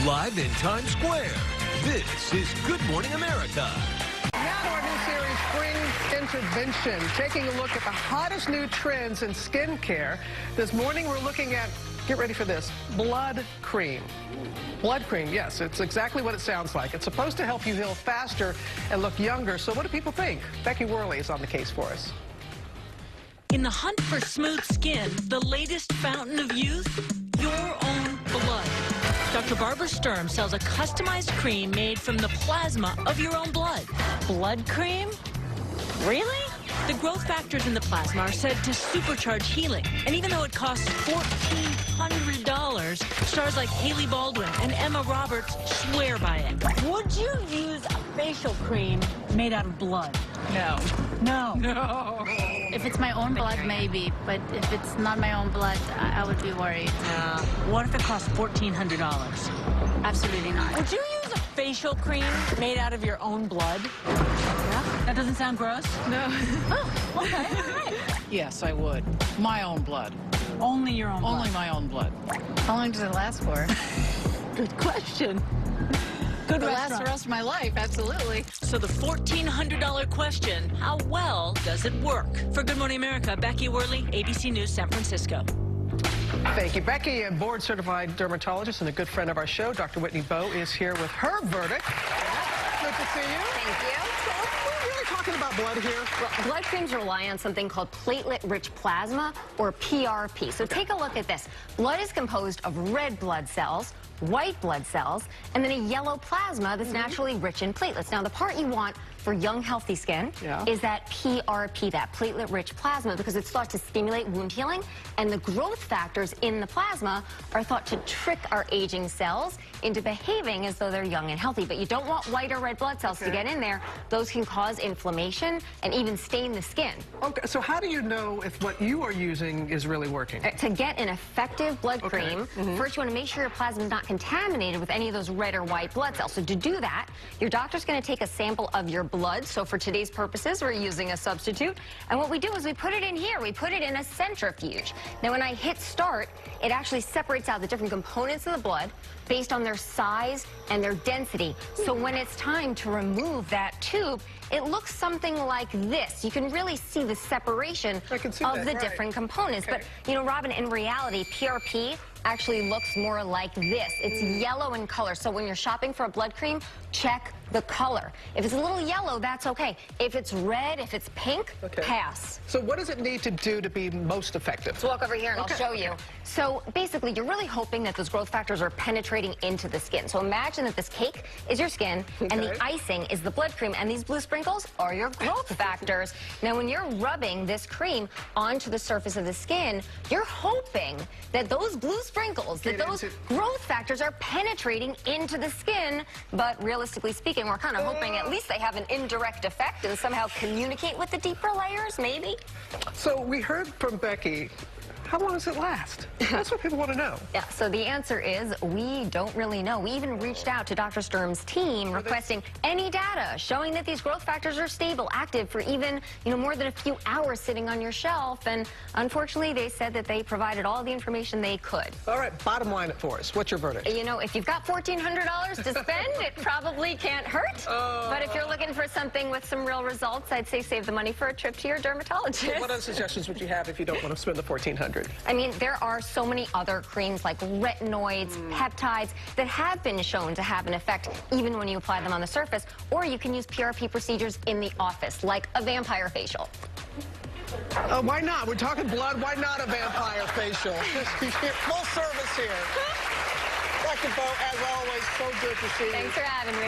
Live in Times Square, this is Good Morning America. Now to our new series, Spring Intervention, taking a look at the hottest new trends in skincare. This morning we're looking at, get ready for this, blood cream. Blood cream, yes, it's exactly what it sounds like. It's supposed to help you heal faster and look younger. So what do people think? Becky Worley is on the case for us. In the hunt for smooth skin, the latest fountain of youth, your own blood. Dr. Barbara Sturm sells a customized cream made from the plasma of your own blood. Blood cream? Really? The growth factors in the plasma are said to supercharge healing. And even though it costs $1,400, stars like Haley Baldwin and Emma Roberts swear by it. Would you use a facial cream made out of blood? No. No. No. If it's my own blood, maybe. But if it's not my own blood, I would be worried. What if it costs $1,400? Absolutely not. Would you use a facial cream made out of your own blood? Yeah? That doesn't sound gross? No. Oh, okay. All right. Yes, I would. My own blood. Only your own blood? Only my own blood. How long does it last for? Good question. Good It lasts restaurant. the rest of my life, absolutely. So the $1,400 question, how well does it work? For Good Morning America, Becky Worley, ABC News, San Francisco. Thank you, Becky. A board-certified dermatologist and a good friend of our show, Dr. Whitney Bowe, is here with her verdict. Good to see you. Thank you. So we're really talking about blood here. Well, blood creams rely on something called platelet-rich plasma, or PRP. So take a look at this. Blood is composed of red blood cells, white blood cells, and then a yellow plasma that's naturally rich in platelets. Now, the part you want for young, healthy skin is that PRP, that platelet-rich plasma, because it's thought to stimulate wound healing, and the growth factors in the plasma are thought to trick our aging cells into behaving as though they're young and healthy. But you don't want white or red blood cells to get in there. Those can cause inflammation and even stain the skin. Okay, so how do you know if what you are using is really working? To get an effective blood cream, first you want to make sure your plasma is not contaminated with any of those red or white blood cells. So to do that, your doctor's going to take a sample of your blood. So for today's purposes, we're using a substitute. And what we do is we put it in here. We put it in a centrifuge. Now, when I hit start, it actually separates out the different components in the blood based on their size and their density. So when it's time to remove that tube, it looks something like this. You can really see the separation of the different components. But, you know, Robin, in reality, PRP actually looks more like this. It's yellow in color. So when you're shopping for a blood cream, check the color. If it's a little yellow, that's okay. If it's red, if it's pink, pass. So what does it need to do to be most effective? Let's walk over here and I'll show you. So basically, you're really hoping that those growth factors are penetrating into the skin. So imagine that this cake is your skin and the icing is the blood cream, and these blue sprinkles are your growth factors. Now, when you're rubbing this cream onto the surface of the skin, you're hoping that those blue sprinkles, that those growth factors are penetrating into the skin. But realistically speaking, we're kind of hoping at least they have an indirect effect and somehow communicate with the deeper layers, maybe. So we heard from Becky. How long does it last? That's what people want to know. Yeah, so the answer is we don't really know. We even reached out to Dr. Sturm's team requesting any data showing that these growth factors are stable, active for even, you know, more than a few hours sitting on your shelf. And unfortunately, they said that they provided all the information they could. All right, bottom line it for us. What's your verdict? You know, if you've got $1,400 to spend, it probably can't hurt. But if you're looking for something with some real results, I'd say save the money for a trip to your dermatologist. So what other suggestions would you have if you don't want to spend the $1,400? I mean, there are so many other creams like retinoids, peptides that have been shown to have an effect even when you apply them on the surface. Or you can use PRP procedures in the office, like a vampire facial. Why not? We're talking blood. Why not a vampire facial? Full service here. Dr. Bowe, as always, so good to see you. Thanks for having me.